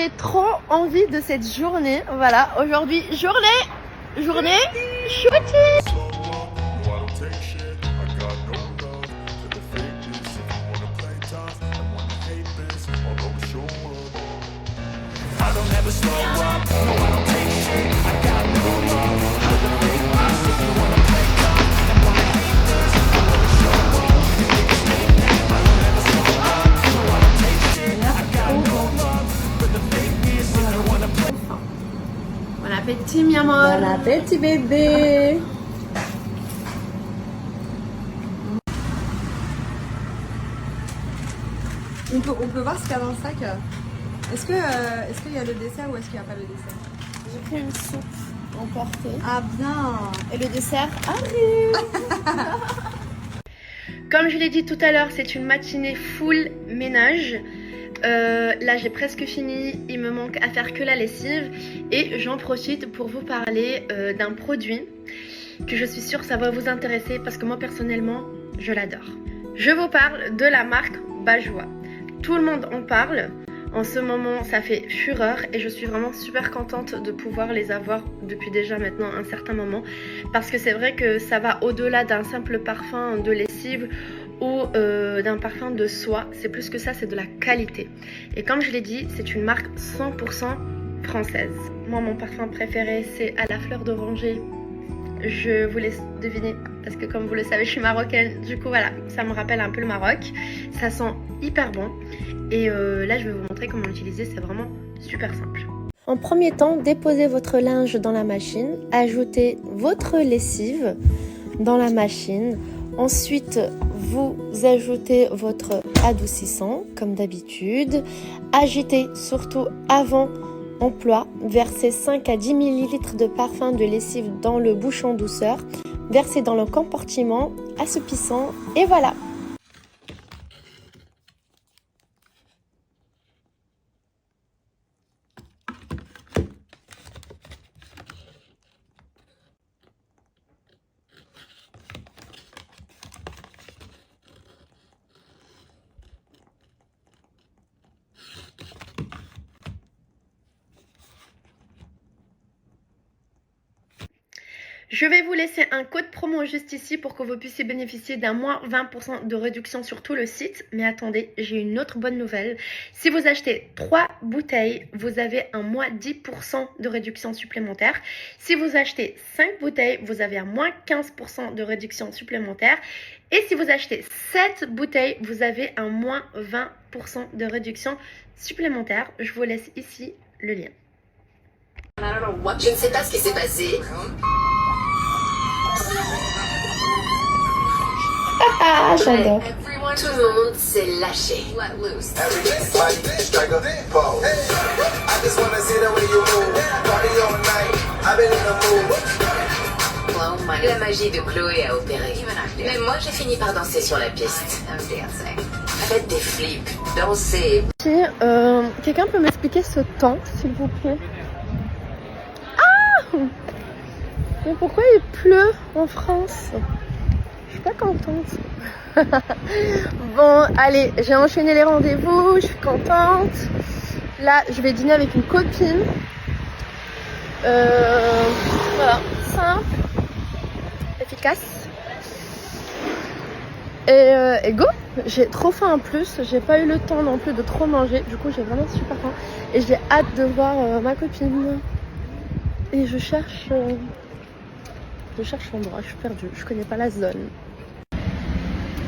j'avais trop envie de cette journée. Voilà, aujourd'hui, journée shooting. Bon appétit, mi amor. Bon appétit, bébé. On peut voir ce qu'il y a dans le sac. Est-ce qu'il y a le dessert ou est-ce qu'il n'y a pas le dessert? J'ai pris une soupe emportée. Ah bien. Et le dessert arrive. Comme je l'ai dit tout à l'heure, c'est une matinée full ménage. Là j'ai presque fini, il me manque à faire que la lessive et j'en profite pour vous parler d'un produit que je suis sûre ça va vous intéresser parce que moi personnellement je l'adore. Je vous parle de la marque Bajoua. Tout le monde en parle. En ce moment, ça fait fureur et je suis vraiment super contente de pouvoir les avoir depuis déjà maintenant un certain moment parce que c'est vrai que ça va au-delà d'un simple parfum de lessive ou d'un parfum de soie. C'est plus que ça, c'est de la qualité. Et comme je l'ai dit, c'est une marque 100% française. Moi, mon parfum préféré, c'est à la fleur d'oranger. Je vous laisse deviner parce que comme vous le savez, je suis marocaine. Du coup, voilà, ça me rappelle un peu le Maroc. Ça sent hyper bon. Et là, je vais vous montrer comment l'utiliser. C'est vraiment super simple. En premier temps, déposez votre linge dans la machine. Ajoutez votre lessive dans la machine. Ensuite, vous ajoutez votre adoucissant, comme d'habitude. Agitez surtout avant emploi. Versez 5 à 10 ml de parfum de lessive dans le bouchon douceur. Versez dans le compartiment assoupissant. Et voilà! Je vais vous laisser un code promo juste ici pour que vous puissiez bénéficier d'un moins 20% de réduction sur tout le site. Mais attendez, j'ai une autre bonne nouvelle. Si vous achetez 3 bouteilles, vous avez un moins 10% de réduction supplémentaire. Si vous achetez 5 bouteilles, vous avez un moins 15% de réduction supplémentaire. Et si vous achetez 7 bouteilles, vous avez un moins 20% de réduction supplémentaire. Je vous laisse ici le lien. Je ne sais pas ce qui s'est passé. Ah, j'adore. Tout le monde s'est lâché. La magie de Chloé a opéré. Mais moi, j'ai fini par danser sur la piste. Faites des flips, dansez. Si, quelqu'un peut m'expliquer ce temps, s'il vous plaît? Ah! Mais pourquoi il pleut en France? Je suis pas contente. Bon, allez, j'ai enchaîné les rendez-vous, je suis contente. Là, je vais dîner avec une copine. Voilà, simple, efficace. Et go! J'ai trop faim en plus, j'ai pas eu le temps non plus de trop manger. Du coup, j'ai vraiment super faim. Et j'ai hâte de voir ma copine. Et je cherche l'endroit, je suis perdue, je connais pas la zone.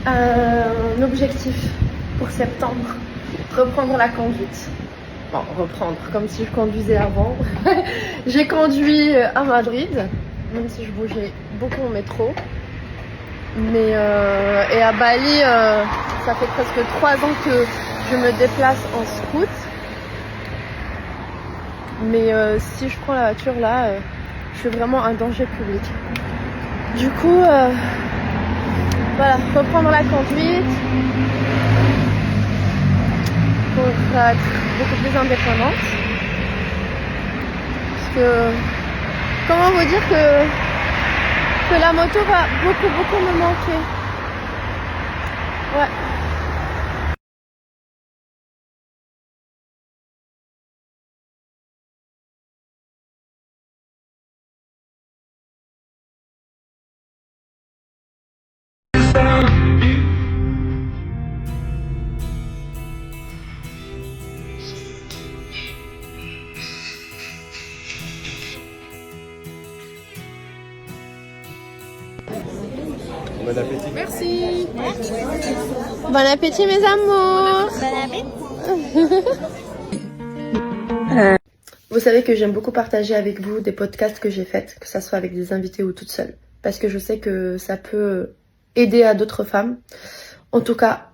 Un objectif pour septembre, reprendre la conduite. Bon, reprendre, comme si je conduisais avant. J'ai conduit à Madrid, même si je bougeais beaucoup au métro. Mais et à Bali, ça fait presque 3 ans que je me déplace en scoot. Mais si je prends la voiture là, je suis vraiment un danger public. Du coup, voilà, reprendre la conduite pour être beaucoup plus indépendante. Parce que, comment vous dire que la moto va beaucoup me manquer. Ouais. Bon appétit. Merci. Bon appétit mes amours. Vous savez que j'aime beaucoup partager avec vous des podcasts que j'ai faits, que ça soit avec des invités ou toute seule. Parce que je sais que ça peut aider à d'autres femmes. En tout cas,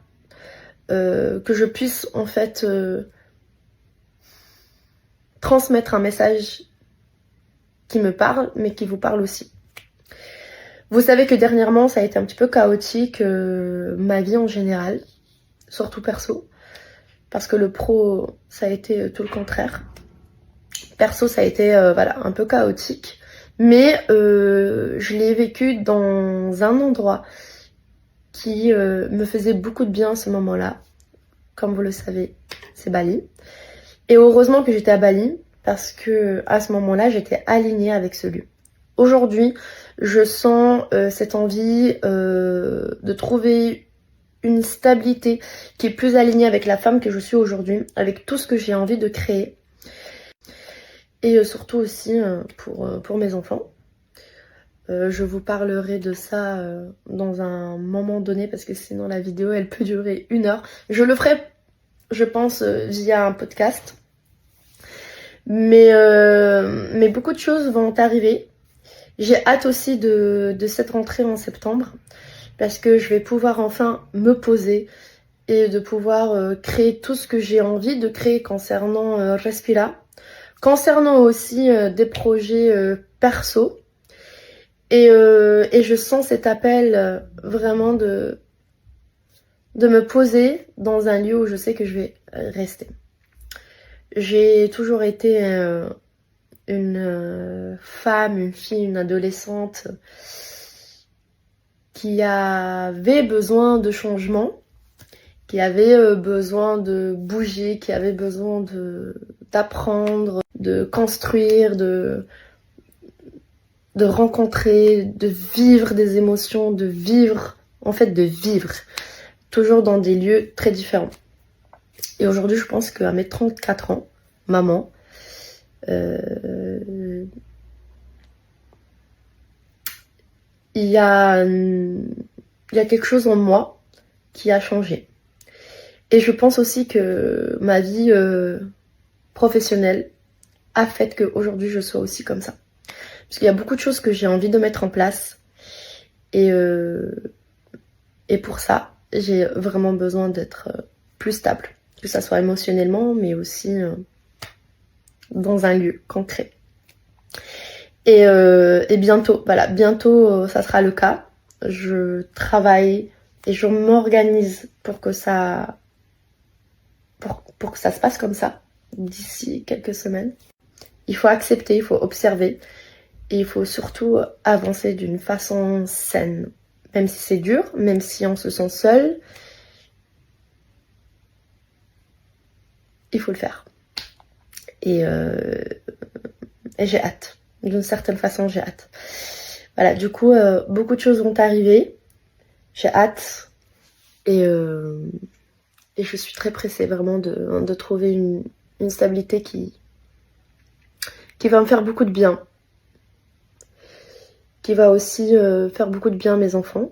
que je puisse en fait transmettre un message qui me parle, mais qui vous parle aussi. Vous savez que dernièrement, ça a été un petit peu chaotique, ma vie en général, surtout perso. Parce que le pro, ça a été tout le contraire. Perso, ça a été voilà, un peu chaotique. Mais je l'ai vécu dans un endroit qui me faisait beaucoup de bien à ce moment-là. Comme vous le savez, c'est Bali. Et heureusement que j'étais à Bali, parce que à ce moment-là, j'étais alignée avec ce lieu. Aujourd'hui, je sens cette envie de trouver une stabilité qui est plus alignée avec la femme que je suis aujourd'hui, avec tout ce que j'ai envie de créer. Et surtout aussi pour mes enfants. Je vous parlerai de ça dans un moment donné parce que sinon la vidéo elle peut durer 1 heure. Je le ferai, je pense, via un podcast. Mais beaucoup de choses vont arriver. J'ai hâte aussi de cette rentrée en septembre parce que je vais pouvoir enfin me poser et de pouvoir créer tout ce que j'ai envie de créer concernant Respira, concernant aussi des projets perso. Et je sens cet appel vraiment de me poser dans un lieu où je sais que je vais rester. J'ai toujours été une femme, une fille, une adolescente qui avait besoin de changement, qui avait besoin de bouger, qui avait besoin d'apprendre, de construire, de rencontrer, de vivre des émotions, de vivre, toujours dans des lieux très différents. Et aujourd'hui, je pense qu'à mes 34 ans, maman, il y a quelque chose en moi qui a changé. Et je pense aussi que ma vie professionnelle a fait qu'aujourd'hui je sois aussi comme ça. Parce qu'il y a beaucoup de choses que j'ai envie de mettre en place. Et pour ça, j'ai vraiment besoin d'être plus stable. Que ça soit émotionnellement, mais aussi dans un lieu concret. Et bientôt, voilà, bientôt ça sera le cas. Je travaille et je m'organise pour que ça se passe comme ça d'ici quelques semaines. Il faut accepter, il faut observer et il faut surtout avancer d'une façon saine. Même si c'est dur, même si on se sent seul, il faut le faire. Et j'ai hâte. D'une certaine façon, j'ai hâte. Voilà, du coup, beaucoup de choses vont arriver. J'ai hâte. Et je suis très pressée vraiment de trouver une stabilité qui va me faire beaucoup de bien. Qui va aussi faire beaucoup de bien à mes enfants.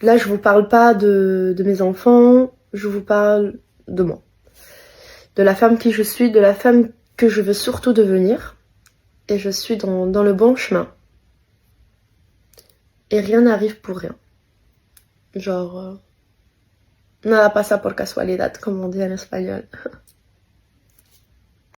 Là, je vous parle pas de mes enfants, je vous parle de moi. De la femme qui je suis, de la femme que je veux surtout devenir. Et je suis dans le bon chemin. Et rien n'arrive pour rien. Genre, nada pasa por casualidad, comme on dit en espagnol.